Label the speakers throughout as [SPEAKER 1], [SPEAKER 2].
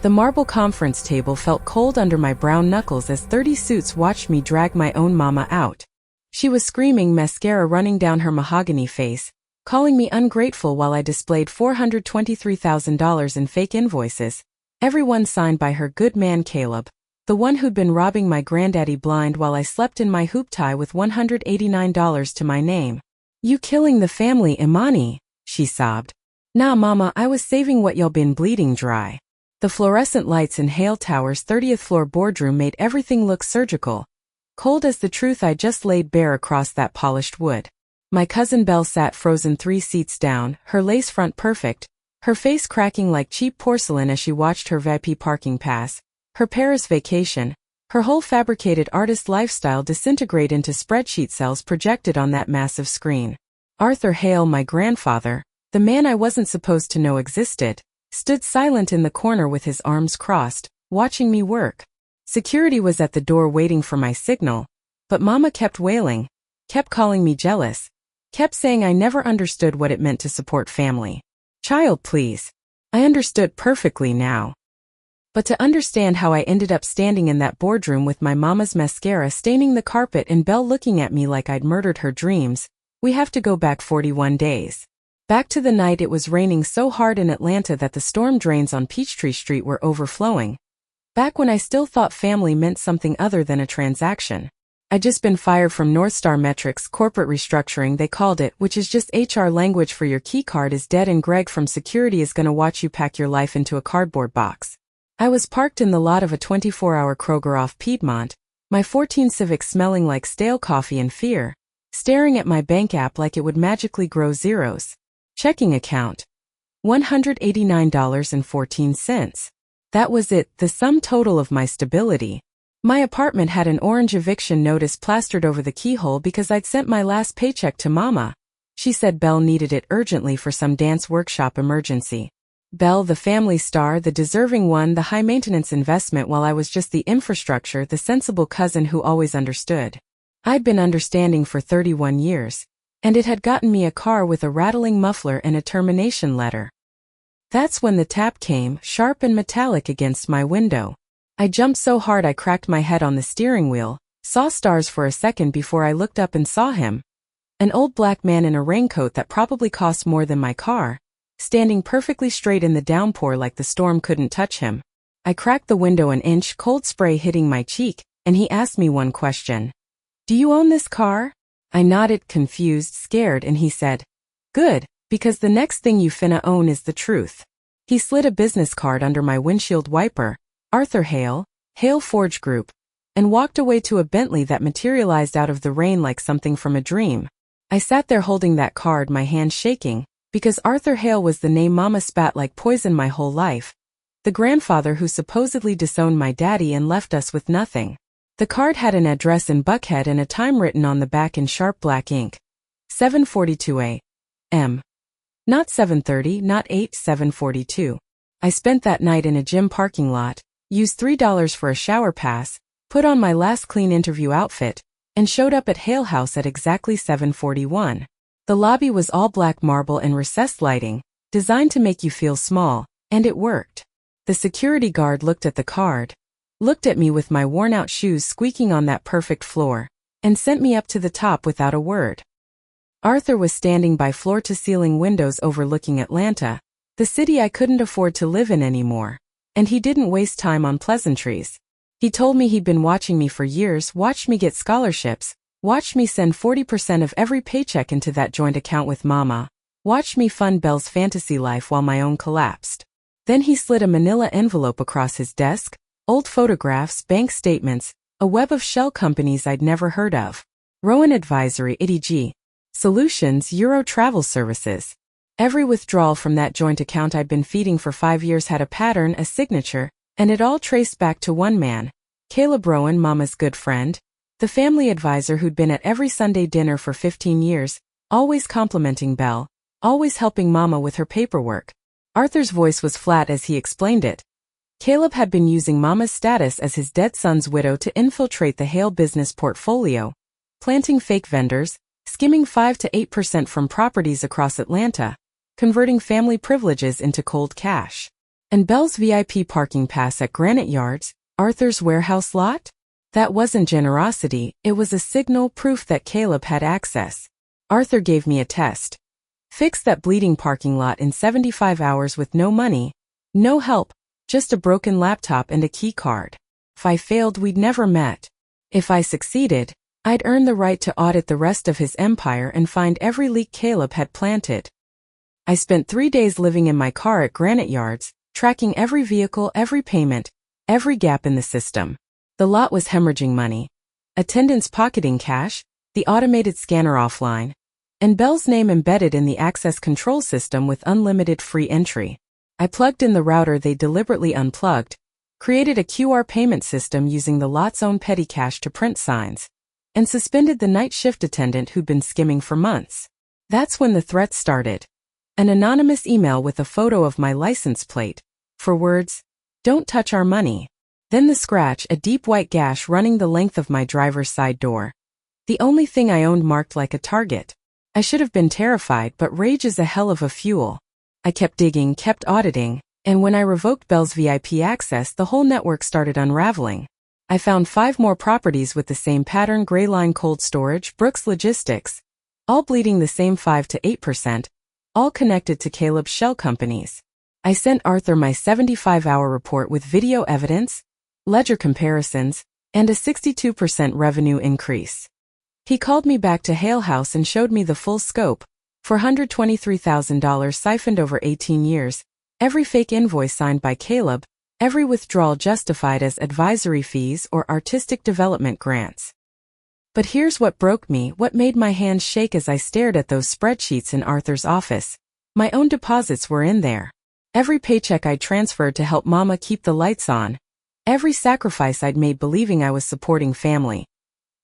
[SPEAKER 1] The marble conference table felt cold under my brown knuckles as 30 suits watched me drag my own mama out. She was screaming, mascara running down her mahogany face, calling me ungrateful while I displayed $423,000 in fake invoices, everyone signed by her good man Caleb, the one who'd been robbing my granddaddy blind while I slept in my hoop tie with $189 to my name. "You killing the family, Imani," she sobbed. "Nah mama, I was saving what y'all been bleeding dry." The fluorescent lights in Hale Tower's 30th floor boardroom made everything look surgical, cold as the truth I just laid bare across that polished wood. My cousin Belle sat frozen 3 seats down, her lace front perfect, her face cracking like cheap porcelain as she watched her VIP parking pass, her Paris vacation, her whole fabricated artist lifestyle disintegrate into spreadsheet cells projected on that massive screen. Arthur Hale, my grandfather, the man I wasn't supposed to know existed, stood silent in the corner with his arms crossed, watching me work. Security was at the door waiting for my signal, but Mama kept wailing, kept calling me jealous, kept saying I never understood what it meant to support family. Child, please. I understood perfectly now. But to understand how I ended up standing in that boardroom with my mama's mascara staining the carpet and Belle looking at me like I'd murdered her dreams, we have to go back 41 days. Back to the night it was raining so hard in Atlanta that the storm drains on Peachtree Street were overflowing. Back when I still thought family meant something other than a transaction. I'd just been fired from North Star Metrics corporate restructuring they called it, which is just HR language for your key card is dead and Greg from security is gonna watch you pack your life into a cardboard box. I was parked in the lot of a 24-hour Kroger off Piedmont, my 14 Civic smelling like stale coffee and fear, staring at my bank app like it would magically grow zeros. Checking account. $189.14. That was it, the sum total of my stability. My apartment had an orange eviction notice plastered over the keyhole because I'd sent my last paycheck to Mama. She said Belle needed it urgently for some dance workshop emergency. Belle, the family star, the deserving one, the high-maintenance investment while I was just the infrastructure, the sensible cousin who always understood. I'd been understanding for 31 years, and it had gotten me a car with a rattling muffler and a termination letter. That's when the tap came, sharp and metallic against my window. I jumped so hard I cracked my head on the steering wheel, saw stars for a second before I looked up and saw him. An old black man in a raincoat that probably cost more than my car, standing perfectly straight in the downpour like the storm couldn't touch him. I cracked the window an inch, cold spray hitting my cheek, and he asked me one question. "Do you own this car?" I nodded, confused, scared, and he said, "Good, because the next thing you finna own is the truth." He slid a business card under my windshield wiper, Arthur Hale, Hale Forge Group, and walked away to a Bentley that materialized out of the rain like something from a dream. I sat there holding that card, my hand shaking, because Arthur Hale was the name Mama spat like poison my whole life. The grandfather who supposedly disowned my daddy and left us with nothing. The card had an address in Buckhead and a time written on the back in sharp black ink. 7:42 a.m. Not 7:30, not 8, 7:42. I spent that night in a gym parking lot, used $3 for a shower pass, put on my last clean interview outfit, and showed up at Hale House at exactly 7:41. The lobby was all black marble and recessed lighting, designed to make you feel small, and it worked. The security guard looked at the card, looked at me with my worn-out shoes squeaking on that perfect floor, and sent me up to the top without a word. Arthur was standing by floor-to-ceiling windows overlooking Atlanta, the city I couldn't afford to live in anymore, and he didn't waste time on pleasantries. He told me he'd been watching me for years, watched me get scholarships, watched me send 40% of every paycheck into that joint account with Mama, watched me fund Belle's fantasy life while my own collapsed. Then he slid a manila envelope across his desk, old photographs, bank statements, a web of shell companies I'd never heard of. Rowan Advisory, IDG. Solutions, Euro Travel Services. Every withdrawal from that joint account I'd been feeding for 5 years had a pattern, a signature, and it all traced back to one man, Caleb Rowan, Mama's good friend, the family advisor who'd been at every Sunday dinner for 15 years, always complimenting Belle, always helping Mama with her paperwork. Arthur's voice was flat as he explained it. Caleb had been using Mama's status as his dead son's widow to infiltrate the Hale business portfolio, planting fake vendors, skimming 5 to 8% from properties across Atlanta, converting family privileges into cold cash. And Belle's VIP parking pass at Granite Yards, Arthur's warehouse lot? That wasn't generosity, it was a signal proof that Caleb had access. Arthur gave me a test. Fix that bleeding parking lot in 75 hours with no money, no help, just a broken laptop and a key card. If I failed, we'd never met. If I succeeded, I'd earn the right to audit the rest of his empire and find every leak Caleb had planted. I spent 3 days living in my car at Granite Yards, tracking every vehicle, every payment, every gap in the system. The lot was hemorrhaging money, attendants pocketing cash, the automated scanner offline, and Belle's name embedded in the access control system with unlimited free entry. I plugged in the router they deliberately unplugged, created a QR payment system using the lot's own petty cash to print signs, and suspended the night shift attendant who'd been skimming for months. That's when the threats started. An anonymous email with a photo of my license plate, for words, "Don't touch our money." Then the scratch, a deep white gash running the length of my driver's side door. The only thing I owned marked like a target. I should have been terrified, but rage is a hell of a fuel. I kept digging, kept auditing, and when I revoked Belle's VIP access, the whole network started unraveling. I found 5 more properties with the same pattern: Gray Line Cold Storage, Brooks Logistics, all bleeding the same 5 to 8%, all connected to Caleb's shell companies. I sent Arthur my 75-hour report with video evidence, ledger comparisons, and a 62% revenue increase. He called me back to Hale House and showed me the full scope, $423,000 siphoned over 18 years, every fake invoice signed by Caleb, every withdrawal justified as advisory fees or artistic development grants. But here's what broke me, what made my hands shake as I stared at those spreadsheets in Arthur's office. My own deposits were in there. Every paycheck I'd transferred to help Mama keep the lights on. Every sacrifice I'd made believing I was supporting family.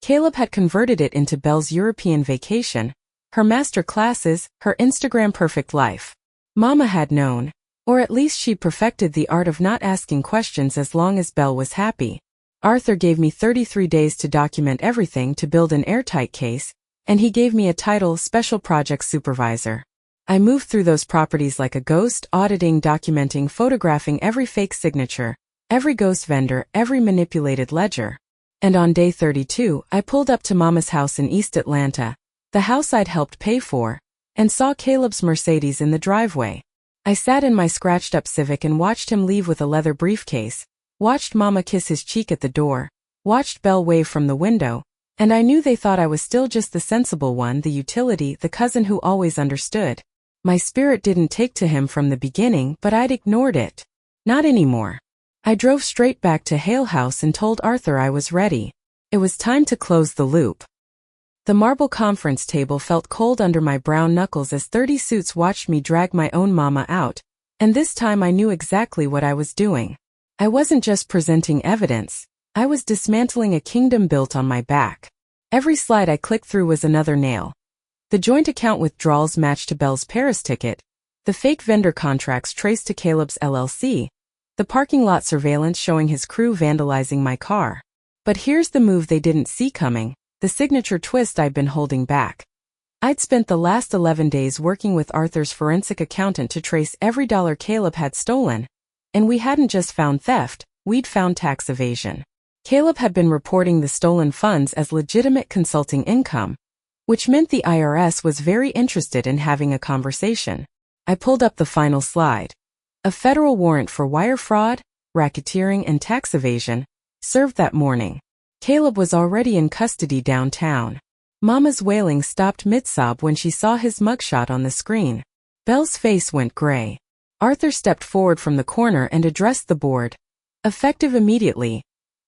[SPEAKER 1] Caleb had converted it into Belle's European vacation, her master classes, her Instagram perfect life. Mama had known, or at least she'd perfected the art of not asking questions as long as Belle was happy. Arthur gave me 33 days to document everything, to build an airtight case, and he gave me a title, Special Projects Supervisor. I moved through those properties like a ghost, auditing, documenting, photographing every fake signature, every ghost vendor, every manipulated ledger. And on day 32, I pulled up to Mama's house in East Atlanta, the house I'd helped pay for, and saw Caleb's Mercedes in the driveway. I sat in my scratched-up Civic and watched him leave with a leather briefcase, watched Mama kiss his cheek at the door, watched Belle wave from the window, and I knew they thought I was still just the sensible one, the utility, the cousin who always understood. My spirit didn't take to him from the beginning, but I'd ignored it. Not anymore. I drove straight back to Hale House and told Arthur I was ready. It was time to close the loop. The marble conference table felt cold under my brown knuckles as 30 suits watched me drag my own mama out, and this time I knew exactly what I was doing. I wasn't just presenting evidence, I was dismantling a kingdom built on my back. Every slide I clicked through was another nail. The joint account withdrawals matched to Belle's Paris ticket, the fake vendor contracts traced to Caleb's LLC, the parking lot surveillance showing his crew vandalizing my car. But here's the move they didn't see coming, the signature twist I'd been holding back. I'd spent the last 11 days working with Arthur's forensic accountant to trace every dollar Caleb had stolen. And we hadn't just found theft, we'd found tax evasion. Caleb had been reporting the stolen funds as legitimate consulting income, which meant the IRS was very interested in having a conversation. I pulled up the final slide. A federal warrant for wire fraud, racketeering, and tax evasion, served that morning. Caleb was already in custody downtown. Mama's wailing stopped mid-sob when she saw his mugshot on the screen. Belle's face went gray. Arthur stepped forward from the corner and addressed the board. Effective immediately,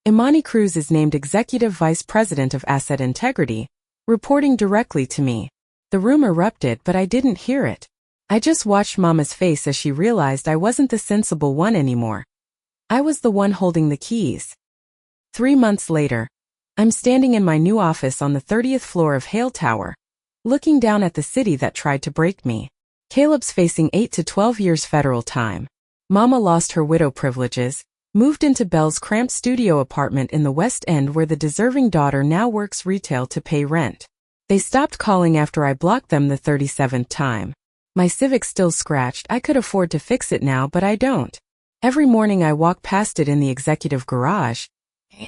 [SPEAKER 1] Imani Cruz is named Executive Vice President of Asset Integrity, reporting directly to me. The room erupted, but I didn't hear it. I just watched Mama's face as she realized I wasn't the sensible one anymore. I was the one holding the keys. 3 months later, I'm standing in my new office on the 30th floor of Hale Tower, looking down at the city that tried to break me. Caleb's facing 8 to 12 years federal time. Mama lost her widow privileges, moved into Belle's cramped studio apartment in the West End where the deserving daughter now works retail to pay rent. They stopped calling after I blocked them the 37th time. My Civic's still scratched. I could afford to fix it now, but I don't. Every morning I walk past it in the executive garage,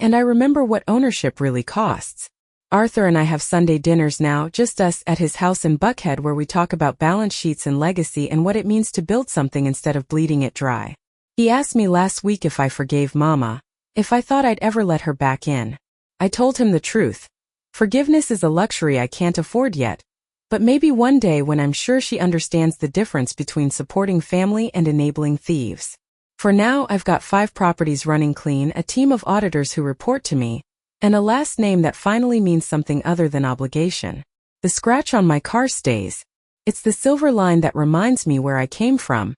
[SPEAKER 1] and I remember what ownership really costs. Arthur and I have Sunday dinners now, just us, at his house in Buckhead, where we talk about balance sheets and legacy and what it means to build something instead of bleeding it dry. He asked me last week if I forgave Mama, if I thought I'd ever let her back in. I told him the truth. Forgiveness is a luxury I can't afford yet, but maybe one day when I'm sure she understands the difference between supporting family and enabling thieves. For now, I've got 5 properties running clean, a team of auditors who report to me, and a last name that finally means something other than obligation. The scratch on my car stays. It's the silver line that reminds me where I came from,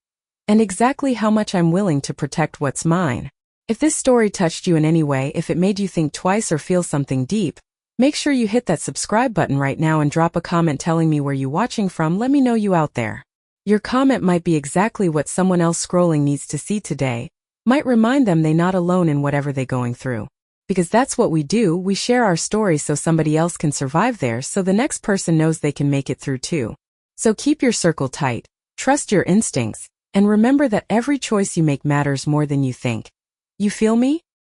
[SPEAKER 1] and exactly how much I'm willing to protect what's mine. If this story touched you in any way, if it made you think twice or feel something deep, make sure you hit that subscribe button right now and drop a comment telling me where you're watching from. Let me know you out there. Your comment might be exactly what someone else scrolling needs to see today, might remind them they're not alone in whatever they're going through. Because that's what we do, we share our stories so somebody else can survive theirs, so the next person knows they can make it through too. So keep your circle tight, trust your instincts, and remember that every choice you make matters more than you think. You feel me?